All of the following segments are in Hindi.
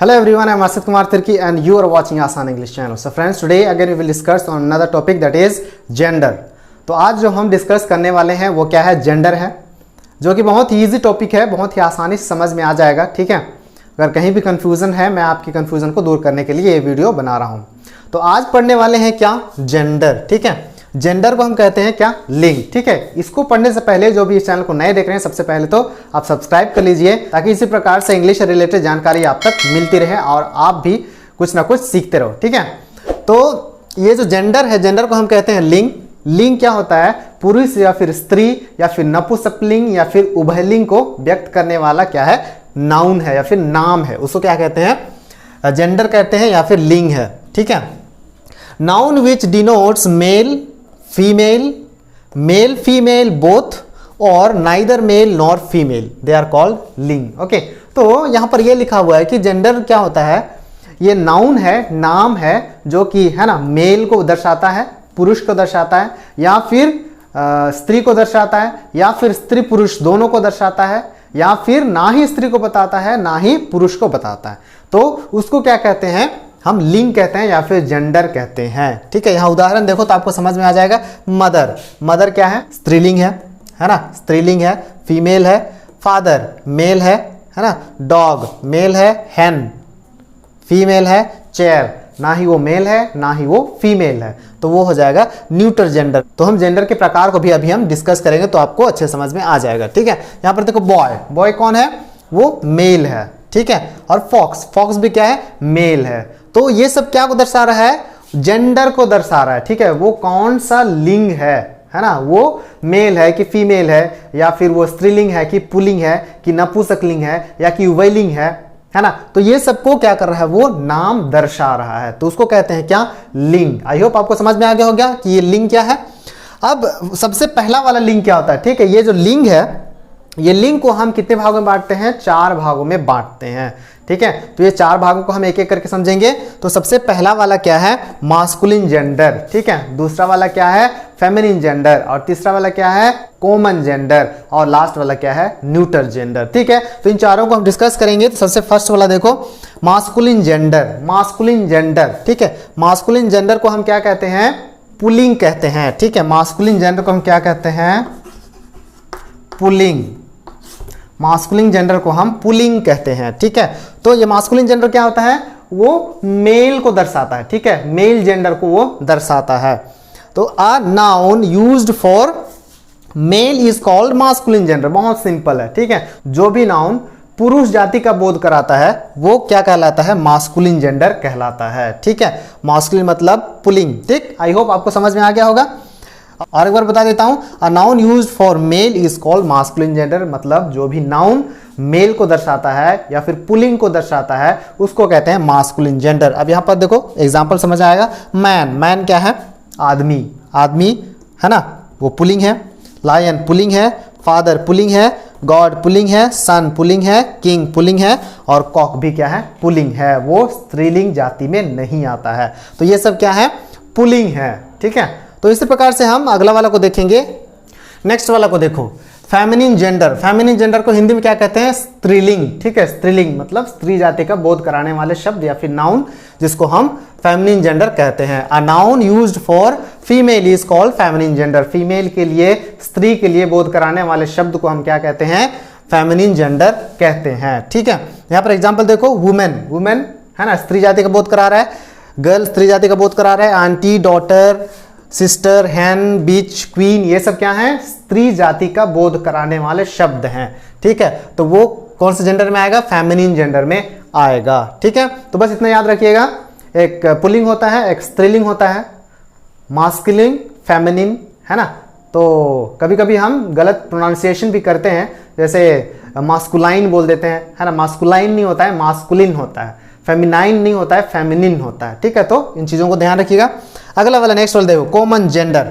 Hello everyone, I am Arshit Kumar Tirki and you are watching Asan English channel. So friends, today again we will discuss on another topic that is gender. तो आज जो हम डिस्कस करने वाले हैं वो क्या है, जेंडर है, जो कि बहुत ही ईजी टॉपिक है, बहुत ही आसानी से समझ में आ जाएगा। ठीक है, अगर कहीं भी कंफ्यूजन है मैं आपकी कंफ्यूजन को दूर करने के लिए ये वीडियो बना रहा हूँ। तो आज पढ़ने वाले हैं क्या, जेंडर। ठीक है, जेंडर को हम कहते हैं क्या, लिंग। ठीक है, इसको पढ़ने से पहले जो भी इस चैनल को नए देख रहे हैं, सबसे पहले तो आप सब्सक्राइब कर लीजिए ताकि इसी प्रकार से इंग्लिश से रिलेटेड जानकारी आप तक मिलती रहे और आप भी कुछ ना कुछ सीखते रहो। ठीक है, तो ये जो जेंडर है, जेंडर को हम कहते हैं लिंग। लिंग क्या होता है, पुरुष या फिर स्त्री या फिर नपुंसकलिंग या फिर उभयलिंग को व्यक्त करने वाला क्या है, नाउन है या फिर नाम है, उसको क्या कहते हैं, जेंडर कहते हैं या फिर लिंग है। ठीक है, noun which denotes male female both और neither male nor female, they are called लिंग। ओके, तो यहां पर ये लिखा हुआ है कि जेंडर क्या होता है, ये नाउन है, नाम है, जो कि है ना मेल को दर्शाता है, पुरुष को दर्शाता है, या फिर स्त्री को दर्शाता है, या फिर स्त्री पुरुष दोनों को दर्शाता है, या फिर ना ही स्त्री को बताता है ना ही पुरुष को बताता है। तो उसको क्या कहते हैं, हम लिंग कहते हैं या फिर जेंडर कहते हैं। ठीक है, यहां उदाहरण देखो तो आपको समझ में आ जाएगा। मदर, मदर क्या है, स्त्रीलिंग है ना, स्त्रीलिंग है, फीमेल है। फादर मेल है ना। डॉग मेल है। हैन फीमेल है। चेयर ना ही वो मेल है ना ही वो फीमेल है, तो वो हो जाएगा न्यूटर जेंडर। तो हम जेंडर के प्रकार को भी अभी हम डिस्कस करेंगे तो आपको अच्छे समझ में आ जाएगा। ठीक है, यहां पर देखो बॉय, बॉय कौन है, वो मेल है। ठीक है, और फॉक्स, फॉक्स भी क्या है, मेल है। तो ये सब क्या को दर्शा रहा है, जेंडर को दर्शा रहा है। ठीक है, वो कौन सा लिंग है ना, वो मेल है कि फीमेल है, या फिर वो स्त्रीलिंग है कि पुल्लिंग है कि नपुंसकलिंग है या कि उभयलिंग है ना। तो ये सबको क्या कर रहा है, वो नाम दर्शा रहा है, तो उसको कहते हैं क्या, लिंग। आई होप आपको समझ में आ गया हो गया कि ये लिंग क्या है। अब सबसे पहला वाला लिंग क्या होता है, ठीक है, ये जो लिंग है, ये लिंग को हम कितने भागों में बांटते हैं, 4 भागों में बांटते हैं। ठीक है, तो ये 4 भागों को हम एक एक करके समझेंगे। तो सबसे पहला वाला क्या है, मास्कुलिन जेंडर। ठीक है, दूसरा वाला क्या है, फेमिनिन जेंडर, और तीसरा वाला क्या है, कॉमन जेंडर, और लास्ट वाला क्या है, न्यूटर जेंडर। ठीक है, तो इन चारों को हम डिस्कस करेंगे। तो सबसे फर्स्ट वाला देखो, मास्कुलिन जेंडर। मास्कुलिन जेंडर, ठीक है, मास्कुलिन जेंडर को हम क्या कहते हैं, पुल्लिंग कहते हैं। ठीक है, मास्कुलिन जेंडर को हम क्या कहते हैं, पुल्लिंग। मास्कुलिन जेंडर को हम पुल्लिंग कहते हैं। ठीक है, तो ये मास्कुलिन जेंडर क्या होता है, वो मेल को दर्शाता है। ठीक है, मेल जेंडर को वो दर्शाता है। तो a noun used for male is called masculine gender. बहुत सिंपल है। ठीक है, जो भी नाउन पुरुष जाति का बोध कराता है वो क्या कहलाता है, मास्कुलिन जेंडर कहलाता है। ठीक है, मास्कुलिन मतलब पुल्लिंग। ठीक, आई होप आपको समझ में आ गया होगा। और एक बार बता देता हूं, a noun used for male is called masculine gender, मतलब जो भी नाउन मेल को दर्शाता है या फिर पुल्लिंग को दर्शाता है उसको कहते हैं मास्कुलिन जेंडर। अब यहां पर देखो एग्जांपल समझ आएगा। मैन, मैन क्या है, आदमी, आदमी है ना, वो पुल्लिंग है। लायन पुल्लिंग है। फादर पुल्लिंग है। गॉड पुल्लिंग है। सन पुल्लिंग है। किंग पुल्लिंग है। और कॉक भी क्या है, पुल्लिंग है, वो स्त्रीलिंग जाति में नहीं आता है। तो ये सब क्या है, पुल्लिंग है। ठीक है, तो इसी प्रकार से हम अगला वाला को देखेंगे। नेक्स्ट वाला को देखो, फेमिनिन जेंडर। फेमिनिन जेंडर को हिंदी में क्या कहते हैं, स्त्रीलिंग। ठीक है, स्त्रीलिंग मतलब स्त्री जाति का बोध कराने वाले शब्द या फिर नाउन, जिसको हम फेमिनिन जेंडर कहते हैं। A noun used for female is called feminine gender. Female के लिए, स्त्री के लिए बोध कराने वाले शब्द को हम क्या कहते हैं, फेमिनिन जेंडर कहते हैं। ठीक है, यहाँ पर एग्जाम्पल देखो, वुमेन, वुमेन है ना, स्त्री जाति का बोध करा रहा है। गर्ल स्त्री जाति का बोध करा रहा है। आंटी, डॉटर, सिस्टर, हैन, बीच, क्वीन, ये सब क्या है, स्त्री जाति का बोध कराने वाले शब्द हैं। ठीक है, तो वो कौन से जेंडर में आएगा, फेमिनिन जेंडर में आएगा। ठीक है, तो बस इतना याद रखिएगा, एक पुल्लिंग होता है, एक स्त्रीलिंग होता है, मास्कुलिन, फेमिनिन, है ना। तो कभी कभी हम गलत प्रोनाउंसिएशन भी करते हैं, जैसे मास्कुलाइन बोल देते हैं, है ना। मास्कुलाइन नहीं होता है, मास्कुलिन होता है। फेमिनाइन नहीं होता है, फेमिनिन होता है। ठीक है, तो इन चीजों को ध्यान रखिएगा। अगला वाला नेक्स्ट वाला देखो, कॉमन जेंडर।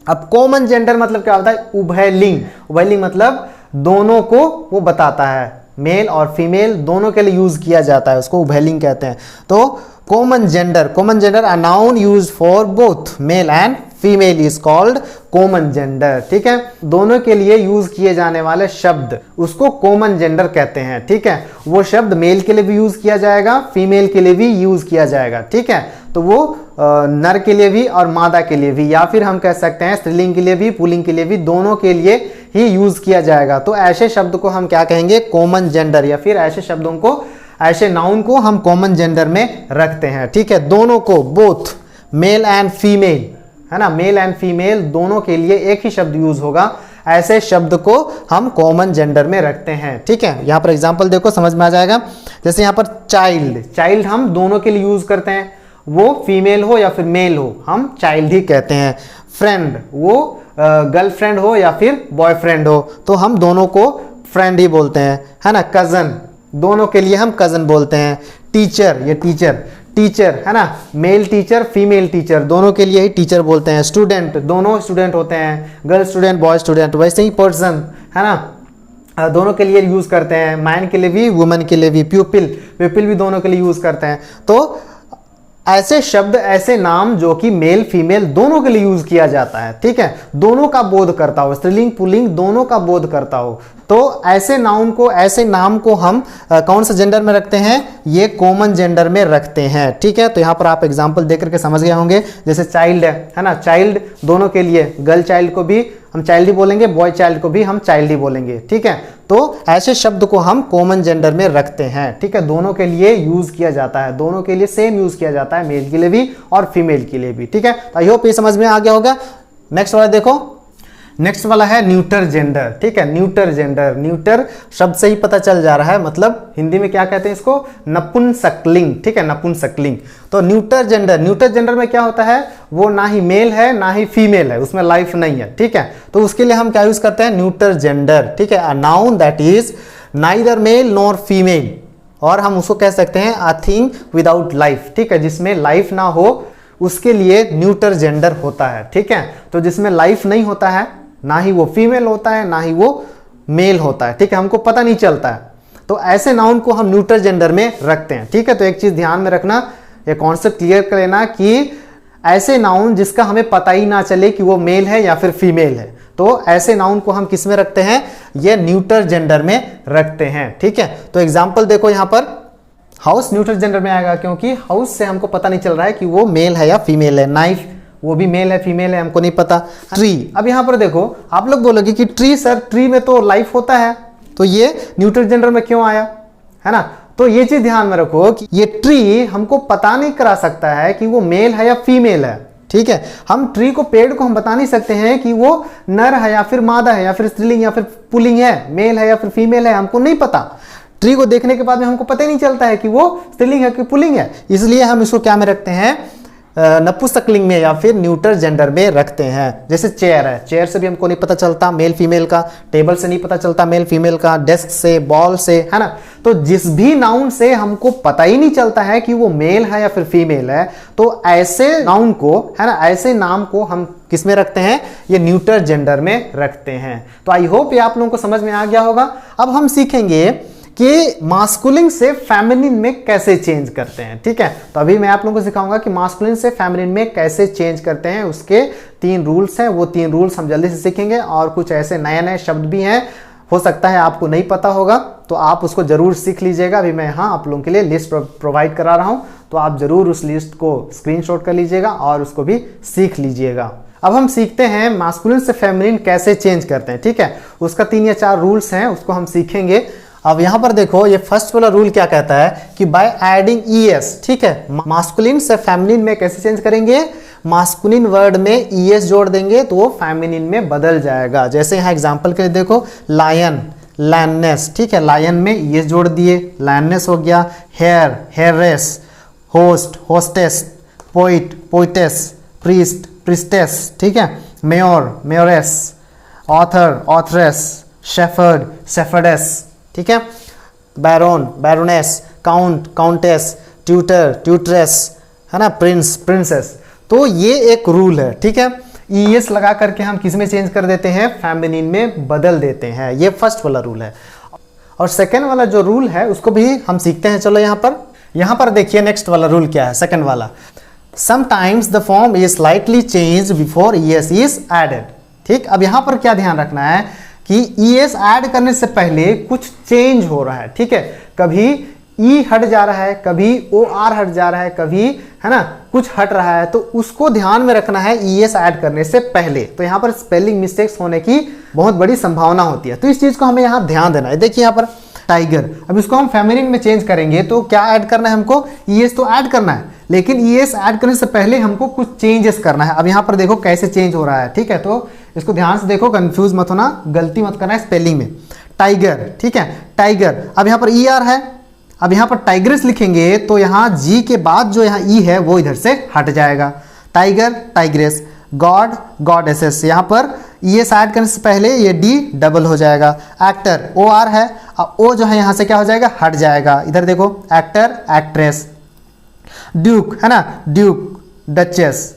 अब कॉमन जेंडर मतलब क्या होता है, उभयलिंग। उभयलिंग मतलब दोनों को वो बताता है, मेल और फीमेल दोनों के लिए यूज किया जाता है, उसको उभयलिंग कहते हैं। तो common gender, common gender a noun used for both male and female is called common gender. ठीक है, दोनों के लिए यूज किए जाने वाले शब्द उसको कॉमन जेंडर कहते हैं। ठीक है, वो शब्द मेल के लिए भी यूज किया जाएगा, फीमेल के लिए भी यूज किया जाएगा। ठीक है, तो वो नर के लिए भी और मादा के लिए भी, या फिर हम कह सकते हैं स्त्रीलिंग के लिए भी पुल्लिंग के लिए भी, दोनों के लिए ही यूज किया जाएगा। तो ऐसे शब्द को हम क्या कहेंगे, कॉमन जेंडर, या फिर ऐसे शब्दों को, ऐसे नाउन को हम कॉमन जेंडर में रखते हैं। ठीक है, दोनों को, बोथ मेल एंड फीमेल, है ना, मेल एंड फीमेल दोनों के लिए एक ही शब्द यूज होगा, ऐसे शब्द को हम कॉमन जेंडर में रखते हैं। ठीक है, यहां पर एग्जांपल देखो, समझ में आ जाएगा। जैसे यहां पर चाइल्ड, चाइल्ड हम दोनों के लिए यूज करते हैं, वो फीमेल हो या फिर मेल हो, हम चाइल्ड ही कहते हैं। फ्रेंड, वो गर्लफ्रेंड हो या फिर बॉयफ्रेंड हो, तो हम दोनों को फ्रेंड ही बोलते हैं, है ना। कजन, दोनों के लिए हम कजन बोलते हैं। टीचर, ये टीचर, टीचर है ना, मेल टीचर फीमेल टीचर दोनों के लिए ही टीचर बोलते हैं। स्टूडेंट, दोनों स्टूडेंट होते हैं, गर्ल स्टूडेंट बॉय स्टूडेंट। वैसे ही पर्सन, है ना, दोनों के लिए यूज करते हैं, मैन के लिए भी वुमेन के लिए भी। प्यूपिल, प्यूपिल भी दोनों के लिए यूज करते हैं। तो ऐसे शब्द, ऐसे नाम जो कि मेल फीमेल दोनों के लिए यूज किया जाता है। ठीक है, दोनों का बोध करता हो, स्त्रीलिंग पुल्लिंग दोनों का बोध करता हो, तो ऐसे नाउन को, ऐसे नाम को हम कौन सा जेंडर में रखते हैं, ये कॉमन जेंडर में रखते हैं। ठीक है, तो यहाँ पर आप एग्जांपल देख करके समझ गए होंगे। जैसे चाइल्ड है ना, चाइल्ड दोनों के लिए, गर्ल चाइल्ड को भी हम चाइल्ड ही बोलेंगे, बॉय चाइल्ड को भी हम चाइल्ड ही बोलेंगे। ठीक है, तो ऐसे शब्द को हम कॉमन जेंडर में रखते हैं। ठीक है, दोनों के लिए यूज किया जाता है, दोनों के लिए सेम यूज किया जाता है, मेल के लिए भी और फीमेल के लिए भी। ठीक है, आई होप ये समझ में आ गया होगा। नेक्स्ट वाला देखो, नेक्स्ट वाला है न्यूटर जेंडर। ठीक है, न्यूटर जेंडर, न्यूटर शब्द से ही पता चल जा रहा है, मतलब हिंदी में क्या कहते हैं इसको, नपुंसकलिंग। ठीक है, नपुंसकलिंग। तो न्यूटर जेंडर, न्यूटर जेंडर में क्या होता है, वो ना ही मेल है ना ही फीमेल है, उसमें लाइफ नहीं है। ठीक है, तो उसके लिए हम क्या यूज करते हैं, न्यूटर जेंडर। ठीक है, a noun that is neither male nor female, और हम उसको कह सकते हैं अ थिंग विदाउट लाइफ। ठीक है, जिसमें लाइफ ना हो उसके लिए न्यूटर जेंडर होता है। ठीक है, तो जिसमें लाइफ नहीं होता है, ना ही वो फीमेल होता है ना ही वो मेल होता है, ठीक है, हमको पता नहीं चलता है, तो ऐसे नाउन को हम न्यूट्रल जेंडर में रखते हैं। ठीक है, तो एक चीज ध्यान में रखना, ये कॉन्सेप्ट क्लियर कर लेना कि ऐसे नाउन जिसका हमें पता ही ना चले कि वो मेल है या फिर फीमेल है, तो ऐसे नाउन को हम किस में रखते हैं, ये न्यूट्रल जेंडर में रखते हैं। ठीक है, तो एग्जाम्पल देखो, यहां पर हाउस न्यूट्रल जेंडर में आएगा, क्योंकि हाउस से हमको पता नहीं चल रहा है कि वो मेल है या फीमेल है। नाइफ, वो भी मेल है फीमेल है, हमको नहीं पता। ट्री, अब यहां पर देखो, आप लोग बोलोगे कि ट्री सर, ट्री में तो लाइफ होता है, तो ये न्यूट्रल जेंडर में क्यों आया, है ना। तो ये चीज ध्यान में रखो कि ये ट्री हमको पता नहीं करा सकता है कि वो मेल है या फीमेल है। ठीक है, हम ट्री को, पेड़ को हम बता नहीं सकते हैं कि वो नर है या फिर मादा है या फिर स्त्रीलिंग या फिर पुल्लिंग है, मेल है या फिर फीमेल है, हमको नहीं पता। ट्री को देखने के बाद में हमको पता ही नहीं चलता है कि वो स्त्रीलिंग है कि पुल्लिंग है, इसलिए हम इसको क्या में रखते हैं, नपुंसकलिंग में या फिर न्यूट्रल जेंडर में रखते हैं। जैसे चेयर है, चेयर से भी हमको नहीं पता चलता मेल फीमेल का, टेबल से नहीं पता चलता मेल फीमेल का, डेस्क से, बॉल से, है ना। तो जिस भी नाउन से हमको पता ही नहीं चलता है कि वो मेल है या फिर फीमेल है, तो ऐसे नाउन को, है ना, ऐसे नाम को हम किस में रखते हैं, ये न्यूट्रल जेंडर में रखते हैं। तो आई होप ये आप लोगों को समझ में आ गया होगा। अब हम सीखेंगे कि मास्कुलिन से फेमिनिन में कैसे चेंज करते हैं। ठीक है, तो अभी मैं आप लोगों को सिखाऊंगा कि मास्कुलिन से फेमिनिन में कैसे चेंज करते हैं, उसके 3 रूल्स हैं, वो 3 रूल्स हम जल्दी से सीखेंगे। और कुछ ऐसे नए नए शब्द भी हैं, हो सकता है आपको नहीं पता होगा, तो आप उसको जरूर सीख लीजिएगा। अभी मैं यहाँ आप लोगों के लिए लिस्ट प्रोवाइड करा रहा हूँ, तो आप जरूर उस लिस्ट को स्क्रीनशॉट कर लीजिएगा और उसको भी सीख लीजिएगा। अब हम सीखते हैं मास्कुलिन से फेमिनिन कैसे चेंज करते हैं। ठीक है, उसका 3 या 4 रूल्स हैं, उसको हम सीखेंगे। अब यहां पर देखो, ये फर्स्ट वाला रूल क्या कहता है कि बाय एडिंग ईएस, ठीक है, मास्कुलिन से फेमिनिन में कैसे चेंज करेंगे, मास्कुलिन वर्ड में ईएस जोड़ देंगे तो वो फेमिनिन में बदल जाएगा। जैसे यहां एग्जांपल के लिए देखो, लायन, लैननेस, ठीक है, लायन में ईएस जोड़ दिए, लैननेस हो गया। Heir, heiress, host, hostess, poet, poetess, priest, priestess, ठीक है, mayor, mayoress, author, authoress, shepherd, shepherdess, ठीक है, baron, baroness, count, countess, tutor, tutoress, है ना, प्रिंस, प्रिंसेस। तो ये एक रूल है। ठीक है, ईएस लगा करके हम किस में चेंज कर देते हैं, फेमिनिन में बदल देते हैं। ये फर्स्ट वाला रूल है। और सेकेंड वाला जो रूल है उसको भी हम सीखते हैं। चलो यहाँ पर देखिए नेक्स्ट वाला रूल क्या है, सेकेंड वाला। Sometimes the form is slightly change before ES is added. ठीक, अब यहां पर क्या ध्यान रखना है कि ईएस ऐड करने से पहले कुछ चेंज हो रहा है। ठीक है, कभी ई हट जा रहा है, कभी ओ आर हट जा रहा है, कभी है ना कुछ हट रहा है, तो उसको ध्यान में रखना है ईएस ऐड करने से पहले। तो यहाँ पर स्पेलिंग मिस्टेक्स होने की बहुत बड़ी संभावना होती है, तो इस चीज को हमें यहाँ ध्यान देना है। देखिए यहाँ पर टाइगर, अब इसको हम फेमिनिन में चेंज करेंगे तो क्या ऐड करना है हमको, ईएस तो ऐड करना है, लेकिन ईएस ऐड करने से पहले हमको कुछ चेंजेस करना है। अब यहाँ पर देखो कैसे चेंज हो रहा है। ठीक है, तो इसको ध्यान से देखो, कंफ्यूज मत होना, गलती मत करना है स्पेलिंग में। टाइगर, ठीक है, टाइगर, अब यहाँ पर ई आर है, अब यहाँ पर टाइग्रेस लिखेंगे तो यहाँ जी के बाद जो यहाँ ई है वो इधर से हट जाएगा। टाइगर, टाइग्रेस, गॉड, गॉडेसेस, यहाँ पर ईएस ऐड करने से पहले ये डी डबल हो जाएगा। एक्टर, ओ आर है, अब ओ जो है यहाँ से क्या हो जाएगा, हट जाएगा। इधर देखो, एक्टर, एक्ट्रेस। ड्यूक है ना, ड्यूक, डचेस,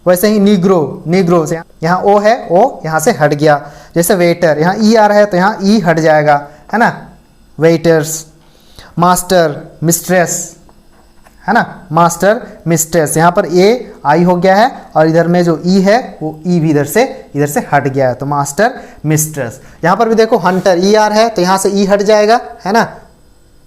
वैसे ही नीग्रो, नीग्रो से यहाँ ओ है, ओ यहाँ से हट गया। जैसे वेटर, यहाँ ई आ रहा है तो यहाँ ई हट जाएगा, है ना, वेटर्स। मास्टर, मिस्ट्रेस, है ना, मास्टर, मिस्ट्रेस, यहाँ पर ए आई हो गया है और इधर में जो ई है वो ई भी इधर से हट गया है, तो मास्टर, मिस्ट्रेस। यहाँ पर भी देखो हंटर, ई आर है तो यहाँ से ई हट जाएगा, है ना,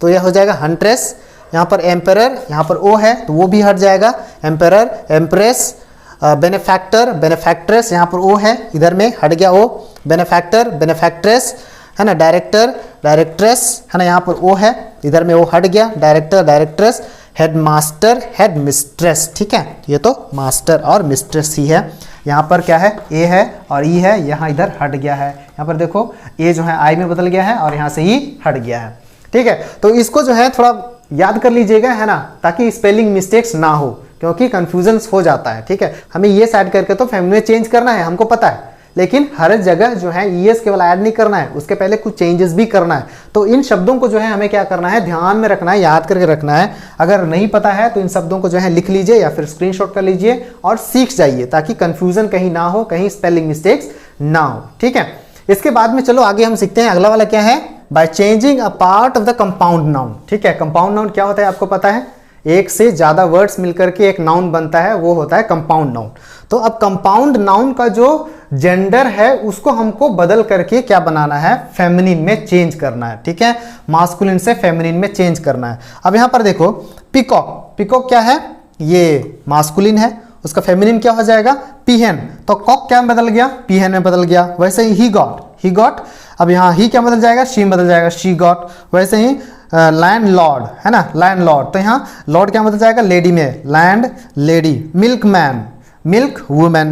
तो यह हो जाएगा हंट्रेस। यहाँ पर एम्परर, यहाँ पर ओ है तो वो भी हट जाएगा, एम्परर, एम्प्रेस। बेनेफैक्टर, बेनेफैक्ट्रेस, यहाँ पर ओ है इधर में हट गया ओ, बेनेफैक्टर, बेनेफैक्ट्रेस, है ना, डायरेक्टर, डायरेक्ट्रेस, है ना, यहाँ पर ओ है इधर में ओ हट गया, director, directress. Head master, head mistress. ठीक है, ये तो मास्टर और मिस्ट्रेस ही है। यहाँ पर क्या है, ए है और ई है, यहाँ इधर हट गया है। यहाँ पर देखो ए जो है आई में बदल गया है और यहाँ से ई हट गया है। ठीक है, तो इसको जो है थोड़ा याद कर लीजिएगा, है ना, ताकि स्पेलिंग मिस्टेक्स ना हो, क्योंकि कंफ्यूजन हो जाता है। ठीक है, हमें ये ऐड करके तो फैमिली में चेंज करना है, हमको पता है, लेकिन हर जगह जो है ईएस केवल ऐड नहीं करना है, उसके पहले कुछ चेंजेस भी करना है। तो इन शब्दों को जो है हमें क्या करना है, ध्यान में रखना है, याद करके रखना है। अगर नहीं पता है तो इन शब्दों को जो है लिख लीजिए या फिर स्क्रीनशॉट कर लीजिए और सीख जाइए, ताकि कंफ्यूजन कहीं ना हो, कहीं स्पेलिंग मिस्टेक्स ना हो। ठीक है, इसके बाद में चलो आगे हम सीखते हैं। अगला वाला क्या है, by changing a part of the compound noun. ठीक है, कंपाउंड नाउन क्या होता है आपको पता है, एक से ज्यादा वर्ड्स मिलकर के एक नाउन बनता है, वो होता है कंपाउंड नाउन। तो अब कंपाउंड नाउन का जो जेंडर है उसको हमको बदल करके क्या बनाना है, फेमिनिन में चेंज करना है। ठीक है, मास्कुलिन से फेमिनिन में चेंज करना है। अब यहां पर देखो पीकॉक, पीकॉक क्या है, ये मास्कुलिन है, उसका फेमिनिन क्या हो जाएगा, पीहन, तो कॉक क्या बदल गया, पीहन में बदल गया। वैसे ही गॉट, ही गॉट, अब यहाँ ही क्या बदल जाएगा, शी बदल जाएगा, शी गॉट। वैसे ही लैंड लॉर्ड, है ना, लैंड लॉर्ड, तो यहाँ लॉर्ड क्या बदल जाएगा, लेडी में, land lady. Milk man, milk women,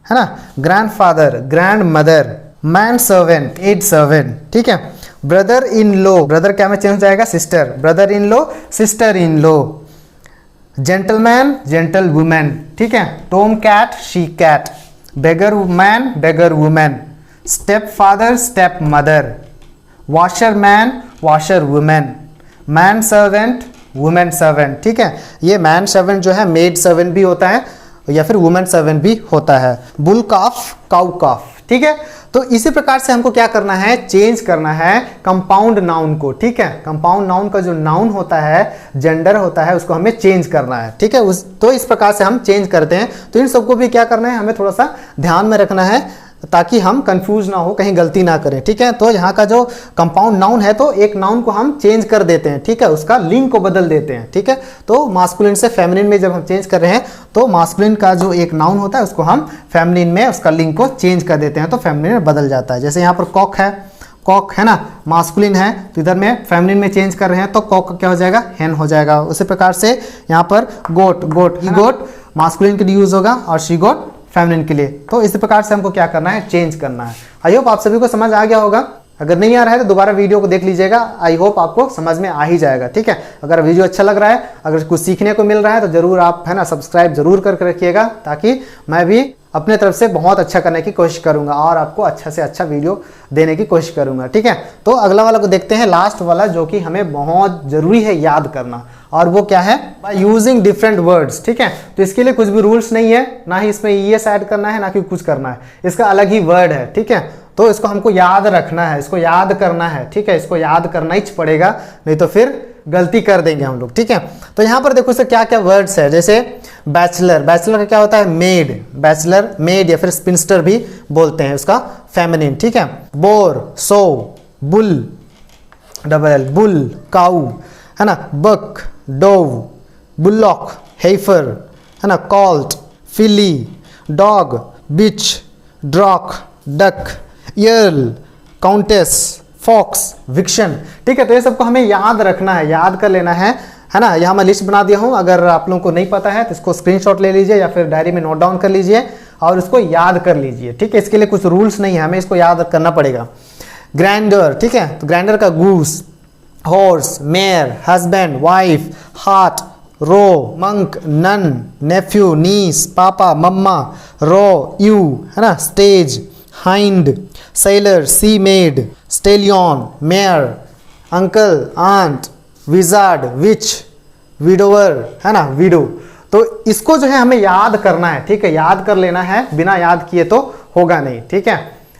है ना, grandfather, grand mother. Man servant, maid servant. ठीक है, ब्रदर इन लॉ, ब्रदर क्या में चेंज हो जाएगा, sister, brother in law, sister in law. Gentleman, gentle women. ठीक है, tom cat, she cat. Beggar man, beggar women. Step father, step mother. Washer man, washer women. Man servant, women servant. ठीक है, ये मैन सर्वेंट जो है मेड सर्वेंट भी होता है या फिर वुमेन सर्वेंट भी होता है। बुल काफ, काउ काफ। ठीक है, तो इसी प्रकार से हमको क्या करना है, चेंज करना है कंपाउंड नाउन को। ठीक है, कंपाउंड नाउन का जो नाउन होता है, जेंडर होता है, उसको हमें चेंज करना है। ठीक है, तो इस प्रकार से हम चेंज करते हैं। तो इन सबको भी क्या करना है, हमें थोड़ा सा ध्यान में रखना है, ताकि हम कंफ्यूज ना हो, कहीं गलती ना करें। ठीक है, तो यहाँ का जो कंपाउंड नाउन है, तो एक नाउन को हम चेंज कर देते हैं। ठीक है, उसका लिंग को बदल देते हैं। ठीक है, तो मास्कुलिन से फेमिनिन में जब हम चेंज कर रहे हैं, तो मास्कुलिन का जो एक नाउन होता है उसको हम फेमिनिन में उसका लिंग को चेंज कर देते हैं, तो फेमिनिन में बदल जाता है। जैसे यहाँ पर कॉक है, कॉक है ना, मास्कुलिन है, तो इधर में फेमिनिन में चेंज कर रहे हैं तो कॉक क्या हो जाएगा, हेन हो जाएगा। उसी प्रकार से यहाँ पर गोट, गोट, ही गोट मास्कुलिन के लिए यूज होगा और शी गोट फेमिनिन के लिए। तो इसी प्रकार से हमको क्या करना है, चेंज करना है। आई होप आप सभी को समझ आ गया होगा। अगर नहीं आ रहा है तो दोबारा वीडियो को देख लीजिएगा, आई होप आपको समझ में आ ही जाएगा। ठीक है, अगर वीडियो अच्छा लग रहा है, अगर कुछ सीखने को मिल रहा है तो जरूर आप, है ना, सब्सक्राइब जरूर करके रखिएगा, ताकि मैं भी अपने तरफ से बहुत अच्छा करने की कोशिश करूंगा और आपको अच्छा से अच्छा वीडियो देने की कोशिश करूंगा। ठीक है, तो अगला वाला को देखते हैं, लास्ट वाला, जो कि हमें बहुत जरूरी है याद करना, और वो क्या है, बाय यूजिंग डिफरेंट वर्ड्स। ठीक है, तो इसके लिए कुछ भी रूल्स नहीं है, ना ही इसमें ईएस ऐड करना है, ना कि कुछ करना है, इसका अलग ही वर्ड है। ठीक है, तो इसको हमको याद रखना है, इसको याद करना है, ठीक है, इसको याद करना ही पड़ेगा, नहीं तो फिर गलती कर देंगे हम लोग, ठीक है। तो यहाँ पर देखो इससे क्या क्या वर्ड्स है, जैसे बैचलर, बैचलर का क्या होता है मेड, बैचलर मेड या फिर स्पिंस्टर भी बोलते हैं, उसका फेमिनिन, ठीक है। बोर, सो, बुल, डबल बुल, काऊ, है ना, बक, डोव, बुलॉक, हेफर, है ना, कॉल्ट, फिली, डॉग, बिच, ड्रॉक, डक, यर्ल, काउंटेस, फॉक्स, विक्शन, ठीक है। तो ये सबको हमें याद रखना है, याद कर लेना है ना। यहाँ मैं लिस्ट बना दिया हूँ, अगर आप लोगों को नहीं पता है तो इसको स्क्रीनशॉट ले लीजिए या फिर डायरी में नोट डाउन कर लीजिए और इसको याद कर लीजिए, ठीक है। इसके लिए कुछ रूल्स नहीं है, हमें इसको याद करना पड़ेगा। ग्रैंडर, ठीक है, तो ग्रैंडर का goose, horse, mare, husband, wife, hart, roe, monk, nun, nephew, niece, papa, mamma, roe, ewe, है ना, stag, hind, sailor, sea maid, stallion, mare, uncle, aunt, wizard, witch, widower, है ना, विडो। तो इसको जो है हमें याद करना है, ठीक है, याद कर लेना है, बिना याद किए तो होगा नहीं, ठीक है।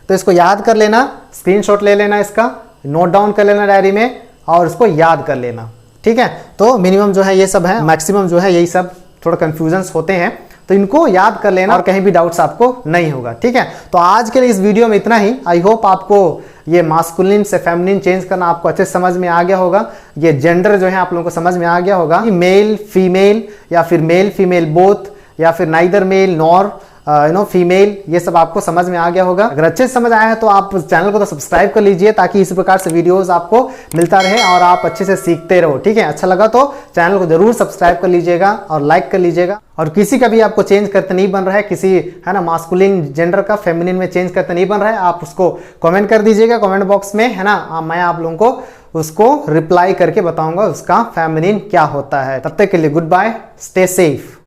तो इसको याद कर लेना, स्क्रीनशॉट ले लेना, इसका नोट डाउन कर लेना डायरी में और इसको याद कर लेना, ठीक है। तो मिनिमम जो है ये सब है, मैक्सिमम जो है यही सब थोड़ा कंफ्यूजन्स होते हैं, तो इनको याद कर लेना और कहीं भी डाउट्स आपको नहीं होगा, ठीक है। तो आज के लिए इस वीडियो में इतना ही। आई होप आपको ये मास्कुलिन से फेमिनिन चेंज करना आपको अच्छे समझ में आ गया होगा, ये जेंडर जो है आप लोगों को समझ में आ गया होगा, मेल फीमेल या फिर मेल फीमेल बोथ या फिर नाइदर मेल नॉर फीमेल, ये सब आपको समझ में आ गया होगा। अगर अच्छे से समझ आया है तो आप चैनल को तो सब्सक्राइब कर लीजिए ताकि इसी प्रकार से वीडियोस आपको मिलता रहे और आप अच्छे से सीखते रहो, ठीक है। अच्छा लगा तो चैनल को जरूर सब्सक्राइब कर लीजिएगा और लाइक कर लीजिएगा। और किसी का भी आपको चेंज करते नहीं बन रहा है, किसी है ना मास्कुलिन जेंडर का फेमिनिन में चेंज करते नहीं बन रहा है, आप उसको कमेंट कर दीजिएगा कमेंट बॉक्स में, है ना, मैं आप लोगों को उसको रिप्लाई करके बताऊंगा उसका फेमिनिन क्या होता है। तब तक के लिए गुड बाय, स्टे सेफ।